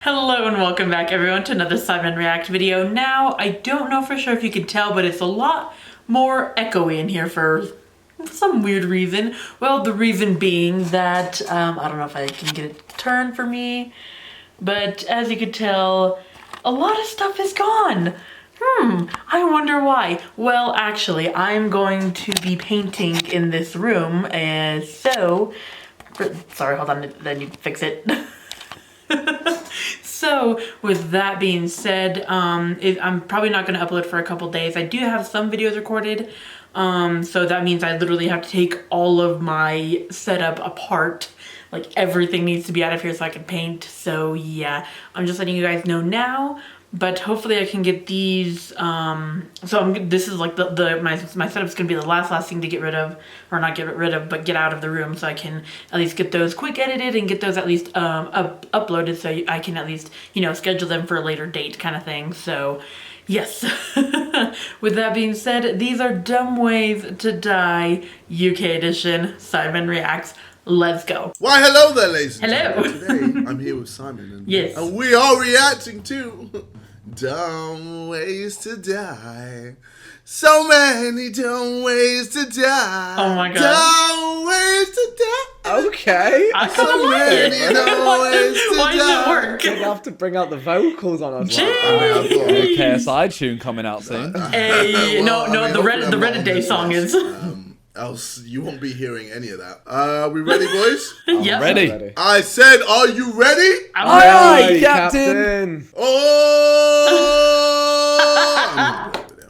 Hello and welcome back everyone to another Sidemenreact video. Now, I don't know for sure if you can tell, but it's a lot more echoey in here for some weird reason. Well, the reason being that, I don't know if I can get it to turn for me, but as you can tell, a lot of stuff is gone. I wonder why. Well, actually, I'm going to be painting in this room, sorry, hold on, then you fix it. So, with that being said, I'm probably not going to upload for a couple days. I do have some videos recorded, so that means I literally have to take all of my setup apart. Like, everything needs to be out of here so I can paint. So, yeah, I'm just letting you guys know now. But hopefully I can get these, this is like my setup's gonna be the last thing to get rid of, or not get rid of, but get out of the room so I can at least get those quick edited and get those at least uploaded so I can at least, you know, schedule them for a later date kind of thing. So, yes. With that being said, these are Dumb Ways to Die UK edition Sidemenreacts. Let's go. Why, hello there, ladies and Hello. gentlemen. Today, I'm here with Simon. Yes. And we are reacting to Dumb Ways to Die. So many dumb ways to die. Oh my god. Dumb ways to die. Okay. I kind of like it. Why does it work? You'll have to bring out the vocals on us. Jeez. KSI tune coming out soon. Hey, no, the Reddit Day song is. Else you won't be hearing any of that. We ready, boys? Yes. Ready. I said, are you ready? Aye, Captain. Oh!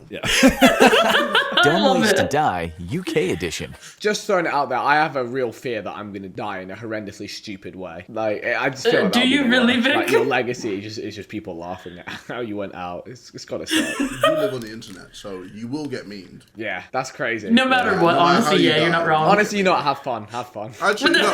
Yeah. Dumb Ways to Die, UK edition. Just throwing it out there, I have a real fear that I'm going to die in a horrendously stupid way. Like, I just feel like do you really, Vic? Like, your legacy is just people laughing at how you went out. It's got to suck. You live on the internet, so you will get memed. Yeah, that's crazy. No matter what, no matter how honestly, you yeah, you're die. not wrong. Honestly, you know what? Have fun. Have fun. Actually, no.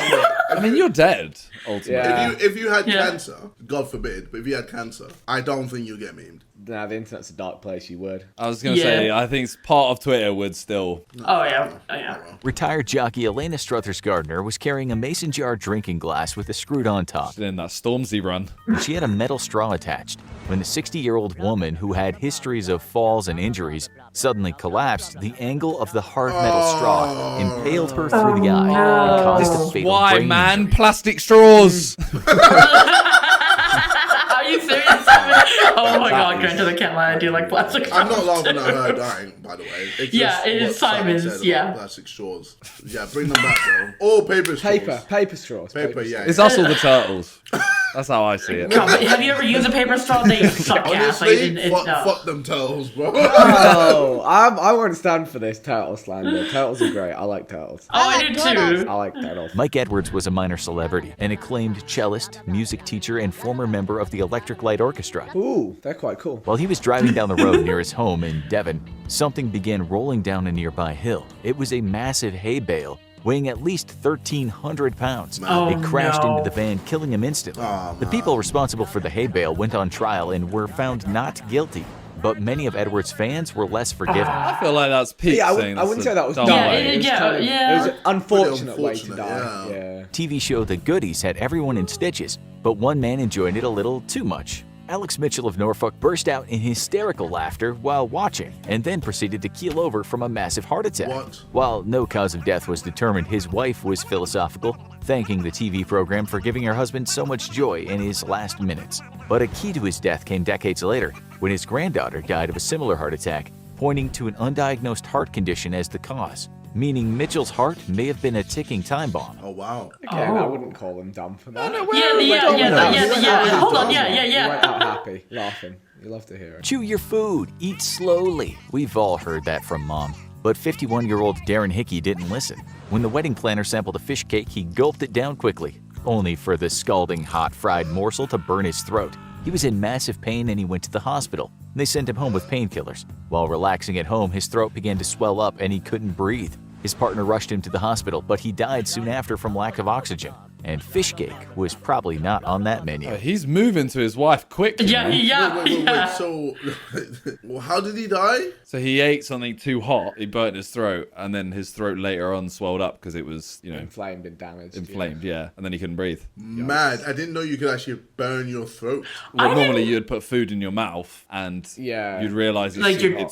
I mean, you're dead, ultimately. Yeah. If you had Yeah. cancer, God forbid, but if you had cancer, I don't think you'll get memed. Nah, the internet's a dark place, you would. I was going to say, I think part of Twitter would still... Oh yeah, oh yeah. Retired jockey Elena Struthers Gardner was carrying a mason jar drinking glass with a screwed on top. in that Stormzy run. She had a metal straw attached. When the 60-year-old woman, who had histories of falls and injuries, suddenly collapsed, the angle of the hard metal straw impaled her through the eye and caused a fatal Why, brain man? injury. Plastic straws! Are you serious? Oh my god, Grant, I can't lie. I do like plastic straws. I'm not laughing at her dying, by the way. It's Yeah, just it is what Simon Simon's, said yeah. about plastic straws. Yeah, bring them back, bro. Or paper straws. Paper straws. Paper, yeah. It's us or the turtles. That's how I see it. God, but have you ever used a paper straw? They suck ass. Like, Honestly, fuck them turtles, bro. Oh, I won't stand for this turtle slander. Turtles are great. I like turtles. Oh, I do too. I like turtles. Mike Edwards was a minor celebrity, an acclaimed cellist, music teacher, and former member of the Electric Light Orchestra. Ooh, they're quite cool. While he was driving down the road near his home in Devon, something began rolling down a nearby hill. It was a massive hay bale, weighing at least 1,300 pounds. Oh, it crashed no. into the van, killing him instantly. Oh, the people responsible for the hay bale went on trial and were found not guilty. But many of Edwards' fans were less forgiving. I feel like that's peak Yeah, saying I wouldn't say that was dumb dumb. Yeah, way. it- It was kind of- yeah. It was an unfortunate way to unfortunate, die. yeah. Yeah. TV show The Goodies had everyone in stitches, but one man enjoyed it a little too much. Alex Mitchell of Norfolk burst out in hysterical laughter while watching, and then proceeded to keel over from a massive heart attack. What? While no cause of death was determined, his wife was philosophical, thanking the TV program for giving her husband so much joy in his last minutes. But a key to his death came decades later, when his granddaughter died of a similar heart attack, pointing to an undiagnosed heart condition as the cause, meaning Mitchell's heart may have been a ticking time bomb. Oh, wow. Again, I wouldn't call them dumb for that. Yeah. Hold on, You yeah. went out happy, laughing. You love to hear it. Chew your food, eat slowly. We've all heard that from Mom. But 51-year-old Darren Hickey didn't listen. When the wedding planner sampled a fish cake, he gulped it down quickly, only for the scalding hot fried morsel to burn his throat. He was in massive pain and he went to the hospital. They sent him home with painkillers. While relaxing at home, his throat began to swell up and he couldn't breathe. His partner rushed him to the hospital, but he died soon after from lack of oxygen. and fish cake was probably not on that menu. He's moving to his wife quick. you Yeah, know? yeah, Wait. yeah. So, well, how did he die? So he ate something too hot. He burnt his throat, and then his throat later on swelled up because it was, Inflamed and damaged. inflamed. Yeah, and then he couldn't breathe. Mad. I didn't know you could actually burn your throat. Well, I normally didn't- you'd put food in your mouth, and Yeah. you'd realize it's Like your tongue,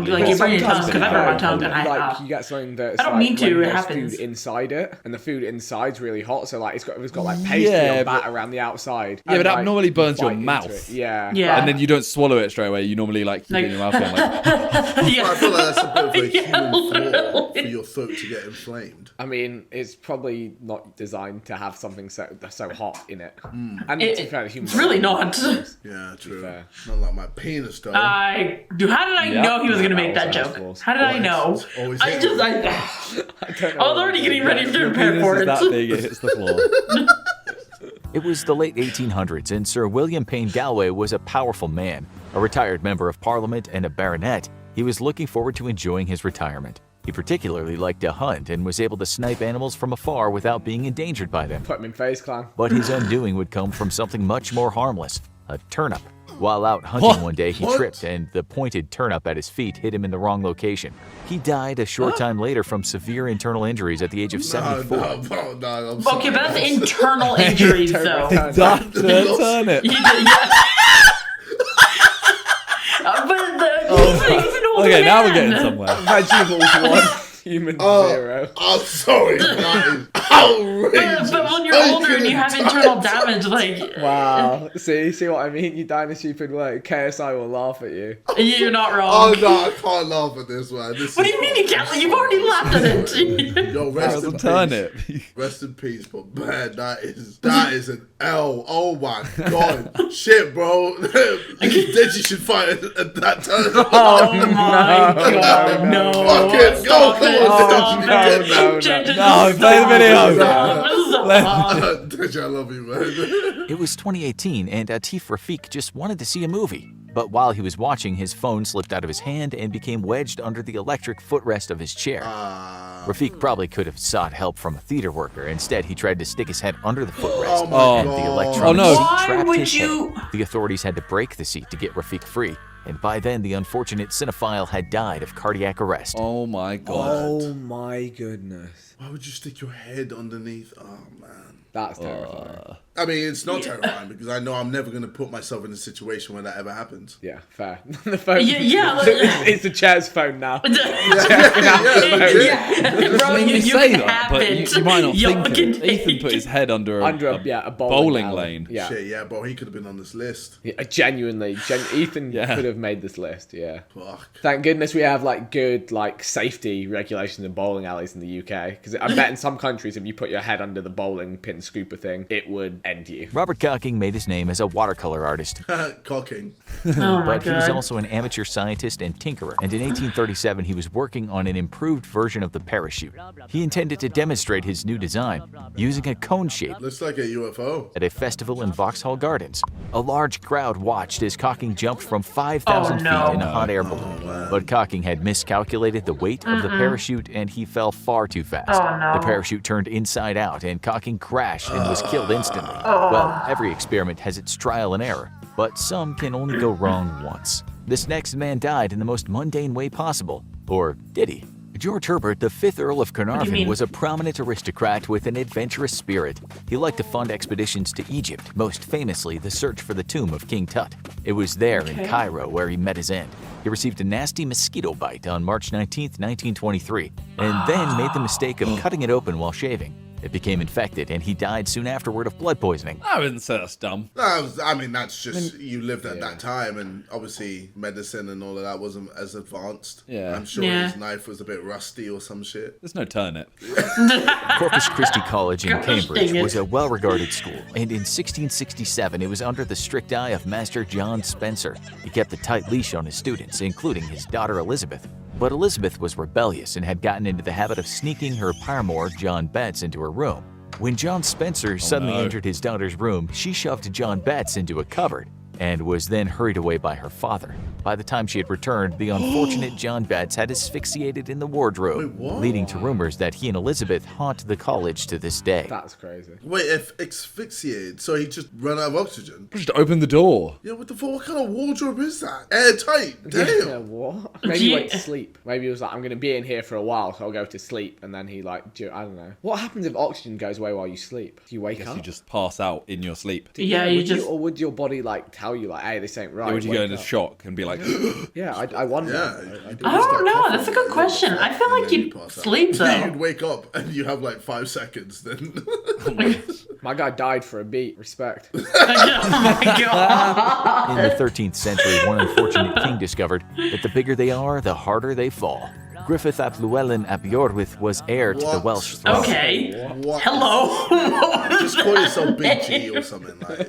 stupidly like you hot. burn your tongue, Sometimes because I burn my tongue and like you get something that's I don't like mean to, when it there's happens. food inside it, and the food inside's really hot, so like it's got like pastry Yeah, or batter but- around the outside. Yeah, but and, that like, normally you burns your bite into mouth. it. Yeah. Yeah. And then you don't swallow it straight away. You normally like keep it in your mouth going like. I feel like that's a bit of a Yeah, human flaw literally. for your throat to get inflamed. I mean, it's probably not designed to have something that's so hot in it. And to be fair, the human It's really body- not. Yeah, true. fair. Not like my penis, though. How did I Yeah. know he was gonna Yeah, make that that was joke? awesome. How did I Well, know? it's always I hit just, you. I don't know was what already to getting do. ready to Your prepare penis for is it. that big, it hits the floor. It was the late 1800s, and Sir William Payne Galway was a powerful man. A retired member of Parliament and a baronet, he was looking forward to enjoying his retirement. He particularly liked to hunt and was able to snipe animals from afar without being endangered by them. Put him in FaZe Clan. But his undoing would come from something much more harmless, a turnip. While out hunting one day, he What? tripped, and the pointed turnip at his feet hit him in the wrong location. He died a short time later from severe internal injuries at the age of 74. No, I'm sorry. Okay, but that's internal injuries, though. Dr. Turnip. He did, yeah. He's an older Okay, now we're man. getting somewhere. Vegetables one, human zero. I'm sorry. That is outrageous. But when you're I older and you have couldn't internal touch damage, like Wow. See what I mean? You die in a stupid way. KSI will laugh at you. you're not Oh wrong. no, I can't laugh at this one. This What do is you mean you can't? You've already laughed at it. Yo, That rest was in a peace. turnip. Rest in peace, but man, that is an L. Oh my god, shit, bro. Then you should fight that turnip. Oh my god, no. Fuck it, go, Stop go it, on, stop no, it. no, Change it. No, play the video. Stop. Deji, I love you, man. It was 2018, and Atif Rafiq just wanted to see a movie. But while he was watching, his phone slipped out of his hand and became wedged under the electric footrest of his chair. Rafiq probably could have sought help from a theater worker. Instead, he tried to stick his head under the footrest, Oh my and God. the electronic Oh, no. seat Why trapped would his you- head. The authorities had to break the seat to get Rafiq free, and by then, the unfortunate cinephile had died of cardiac arrest. Oh my god. Oh my goodness. Why would you stick your head underneath? Oh man. That's terrifying. I mean, it's not terrifying because I know I'm never going to put myself in a situation where that ever happens. Yeah, fair. The phone. Yeah, like- it's the chair's phone now. Yeah, bro, I mean, you you say can that, have but it. you might not Y'all think can of it. Ethan take put his it. head under A bowling alley. lane. Yeah. Shit, yeah, bro, he could have been on this list. Yeah, genuinely, Ethan Yeah. could have made this list. Yeah. Fuck. Thank goodness we have like good like safety regulations in bowling alleys in the UK. Because I bet in some countries if you put your head under the bowling pin scooper thing, it would end you. Robert Cocking made his name as a watercolor artist, Cocking. Oh my but he was god. also an amateur scientist and tinkerer, and in 1837 he was working on an improved version of the parachute. He intended to demonstrate his new design using a cone shape Looks like a UFO. at a festival in Vauxhall Gardens. A large crowd watched as Cocking jumped from 5,000 Oh, no. feet in a hot air balloon. But Cocking had miscalculated the weight of the parachute and he fell far too fast. Oh, no. The parachute turned inside out and Cocking crashed and was killed instantly. Well, every experiment has its trial and error, but some can only go wrong once. This next man died in the most mundane way possible. Or did he? George Herbert, the 5th Earl of Carnarvon, mean? was a prominent aristocrat with an adventurous spirit. He liked to fund expeditions to Egypt, most famously the search for the tomb of King Tut. It was there in Cairo where he met his end. He received a nasty mosquito bite on March 19, 1923, and then made the mistake of cutting it open while shaving. It became infected, and he died soon afterward of blood poisoning. I wouldn't say that's dumb. I mean, that's just, you lived at that time, and obviously medicine and all of that wasn't as advanced. Yeah. I'm sure Yeah. his knife was a bit rusty or some shit. There's no turnip. Corpus Christi College in Gosh, Cambridge dang it. was a well-regarded school, and in 1667 it was under the strict eye of Master John Spencer. He kept a tight leash on his students, including his daughter Elizabeth. But Elizabeth was rebellious and had gotten into the habit of sneaking her paramour, John Betts, into her room. When John Spencer suddenly no. entered his daughter's room, she shoved John Betts into a cupboard. and was then hurried away by her father. By the time she had returned, the unfortunate John Betts had asphyxiated in the wardrobe, Wait, what? leading to rumors that he and Elizabeth haunt the college to this day. That's crazy. Wait, if asphyxiated, so he just ran out of oxygen? Just open the door. Yeah, what the fuck? What kind of wardrobe is that? Airtight. Yeah, Damn. what? Maybe he went to sleep. Maybe he was like, I'm going to be in here for a while, so I'll go to sleep. And then he I don't know. What happens if oxygen goes away while you sleep? Do you wake Guess up? you just pass out in your sleep. Yeah, you would just. or would your body tell you hey, this ain't right? Or would you wake go into up? shock and be like, Yeah, I wonder. Yeah. I don't know. That's a good question. I feel like you'd sleep though. You'd wake up and you have like 5 seconds then. My guy died for a beat. Respect. Oh my god. In the 13th century, one unfortunate king discovered that the bigger they are, the harder they fall. Griffith ap Llewellyn ap Iorwerth was heir to the What? Welsh throne. Okay. What? Hello. Just call yourself Big G or something like.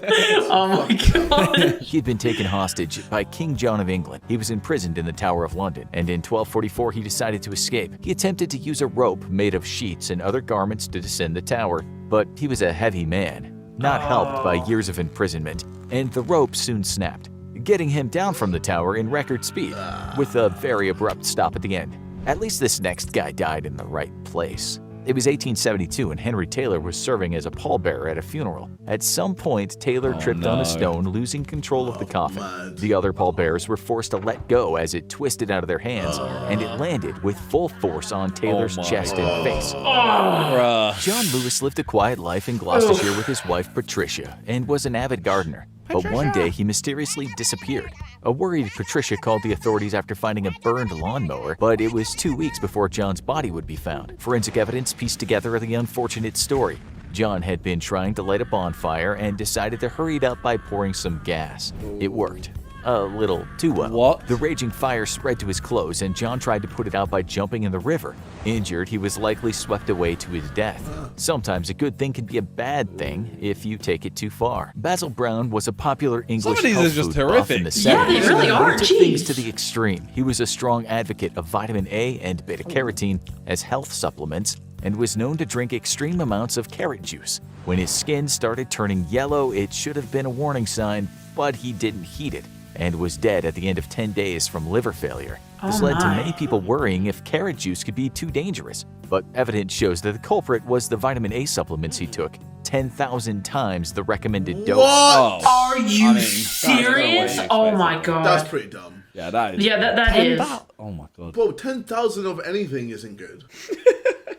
Oh my god. He had been taken hostage by King John of England. He was imprisoned in the Tower of London, and in 1244 he decided to escape. He attempted to use a rope made of sheets and other garments to descend the tower, but he was a heavy man, not helped by years of imprisonment, and the rope soon snapped, getting him down from the tower in record speed, with a very abrupt stop at the end. At least this next guy died in the right place. It was 1872 and Henry Taylor was serving as a pallbearer at a funeral. At some point, Taylor tripped on no. a stone, losing control of the coffin. mad. The other pallbearers were forced to let go as it twisted out of their hands, and it landed with full force on Taylor's my chest and face. bruh. John Lewis lived a quiet life in Gloucestershire with his wife Patricia and was an avid gardener. But one day he mysteriously disappeared. A worried Patricia called the authorities after finding a burned lawnmower, but it was 2 weeks before John's body would be found. Forensic evidence pieced together the unfortunate story. John had been trying to light a bonfire and decided to hurry it up by pouring some gas. It worked. A little too well. What? The raging fire spread to his clothes, and John tried to put it out by jumping in the river. Injured, he was likely swept away to his death. Sometimes a good thing can be a bad thing if you take it too far. Basil Brown was a popular English of these health are just food buff in horrific. the Yeah, they 70s, really but are. he took things Jeez. to the extreme. He was a strong advocate of vitamin A and beta-carotene as health supplements, and was known to drink extreme amounts of carrot juice. When his skin started turning yellow, it should have been a warning sign, but he didn't heed it, and was dead at the end of 10 days from liver failure. This Oh led to my. many people worrying if carrot juice could be too dangerous, but evidence shows that the culprit was the vitamin A supplements he took, 10,000 times the recommended dose. What? Are you I mean, that's no way serious? you Oh expect my it. god. That's pretty dumb. Yeah, that is. Yeah, that is. Oh my god. Bro, 10,000 of anything isn't good.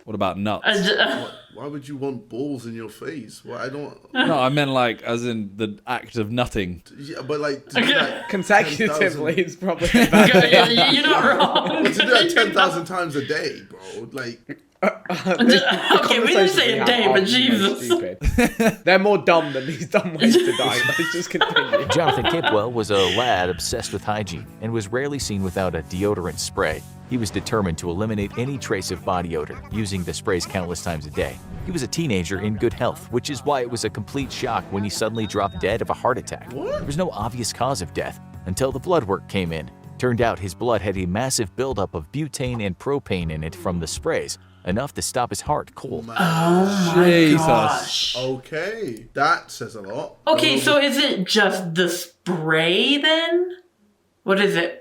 What about nuts? Why would you want balls in your face? Well, I don't. No, I meant as in the act of nutting. Yeah, but like, to do that Consecutively 10,000 is probably bad. You're not wrong. to do that 10,000 times a day, bro. Like, Okay, we didn't say a day, but Jesus. They're more dumb than these dumb ways to die. Let's just continue. Jonathan Kipwell was a lad obsessed with hygiene and was rarely seen without a deodorant spray. He was determined to eliminate any trace of body odor, using the sprays countless times a day. He was a teenager in good health, which is why it was a complete shock when he suddenly dropped dead of a heart attack. There was no obvious cause of death until the blood work came in. Turned out his blood had a massive buildup of butane and propane in it from the sprays, enough to stop his heart cold. Oh my Jesus. gosh. okay, that says a lot. Okay, so is it just the spray then? What is it?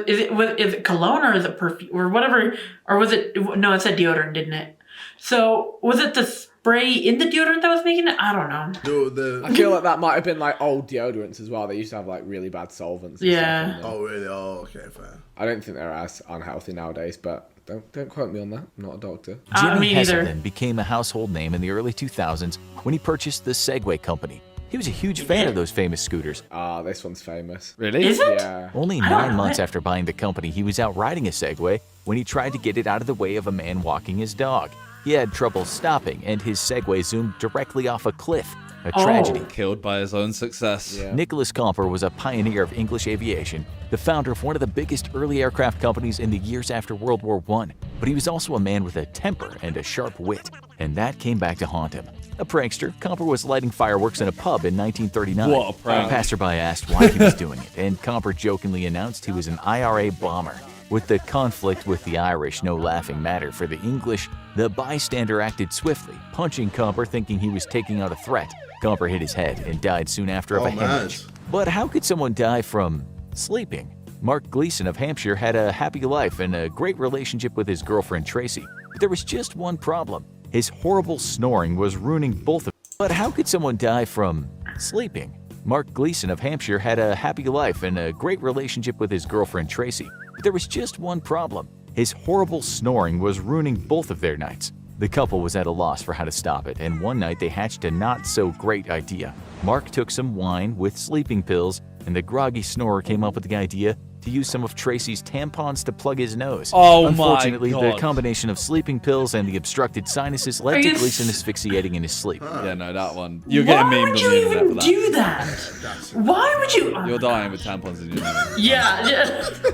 Is it cologne or is it perfume or whatever? Or was it? No, it said deodorant, didn't it? So was it the spray in the deodorant that was making it? I don't know. I feel like that might have been old deodorants as well. They used to have really bad solvents. And Yeah. Stuff in them. Oh, really? Oh, okay, fair. I don't think they're as unhealthy nowadays, but don't quote me on that. I'm not a doctor. Jimmy me neither. Heselden became a household name in the early 2000s when he purchased the Segway company. He was a huge fan of those famous scooters. This one's famous. Really? Is it? Yeah. Only I don't 9 know months it. after buying the company, he was out riding a Segway when he tried to get it out of the way of a man walking his dog. He had trouble stopping, and his Segway zoomed directly off a cliff. A tragedy. Killed by his own success. Yeah. Nicholas Comper was a pioneer of English aviation, the founder of one of the biggest early aircraft companies in the years after World War I. But he was also a man with a temper and a sharp wit, and that came back to haunt him. A prankster, Comper was lighting fireworks in a pub in 1939. What a prank. passerby asked why he was doing it, and Comper jokingly announced he was an IRA bomber. With the conflict with the Irish no laughing matter for the English, the bystander acted swiftly, punching Comper thinking he was taking out a threat. Comper hit his head and died soon after of Oh, a hemorrhage. mad. But how could someone die from sleeping? Mark Gleason of Hampshire had a happy life and a great relationship with his girlfriend Tracy. But there was just one problem. His horrible snoring was ruining both of them. But how could someone die from sleeping? Mark Gleason of Hampshire had a happy life and a great relationship with his girlfriend Tracy. But there was just one problem. His horrible snoring was ruining both of their nights. The couple was at a loss for how to stop it, and one night they hatched a not-so-great idea. Mark took some wine with sleeping pills, and the groggy snorer came up with the idea to use some of Tracy's tampons to plug his nose. Oh my Unfortunately, the God. combination of sleeping pills and the obstructed sinuses led to Gleason asphyxiating in his sleep. Yeah, no, that one. You're getting Why memed on would the you internet for even that. do that? Why would you? You're dying with tampons in your nose. Yeah.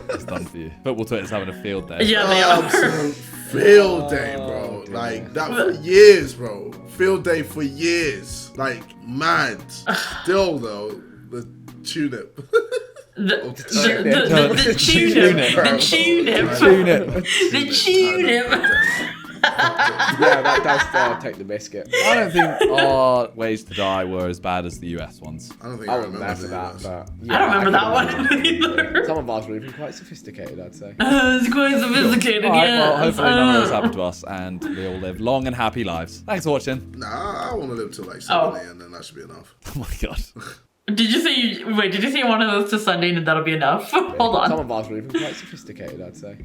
It's done for you. Football Twitter's having a field day. Yeah, they are. Absolute field day, bro. Like that for years, bro. Field day for years. Like mad. Still though, the tulip. The tulip. The tulip. Yeah, that does take the biscuit. I don't think our ways to die were as bad as the US ones. I don't think I I wouldn't remember mess with that, but I don't remember that can one either. Some of ours were even quite sophisticated, I'd say. It's quite sophisticated, Alright, yeah. well, hopefully none of this happened to us and we all live long and happy lives. Thanks for watching. Nah, I want to live till like 70 and then that should be enough. Oh my god. Did you say one of those to Sunday and that'll be enough? Hold on. Some of ours were even quite sophisticated, I'd say.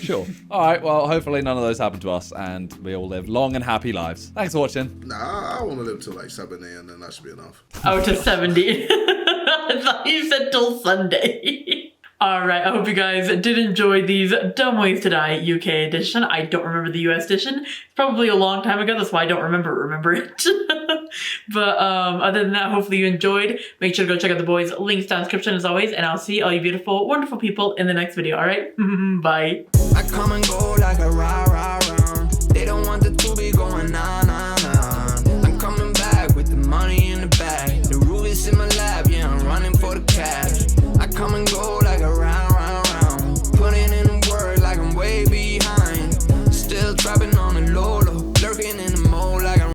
Sure. Alright, well, hopefully none of those happened to us and we all live long and happy lives. Thanks for watching. Nah, I want to live till like 70 and then that should be enough. Oh, to 70. I thought you said till Sunday. Alright, I hope you guys did enjoy these Dumb Ways to Die UK edition. I don't remember the US edition. It's probably a long time ago, that's why I don't remember it. But other than that, hopefully you enjoyed. Make sure to go check out the boys' links down in the description as always, and I'll see all you beautiful, wonderful people in the next video, alright? Bye. I come and go like a rah rah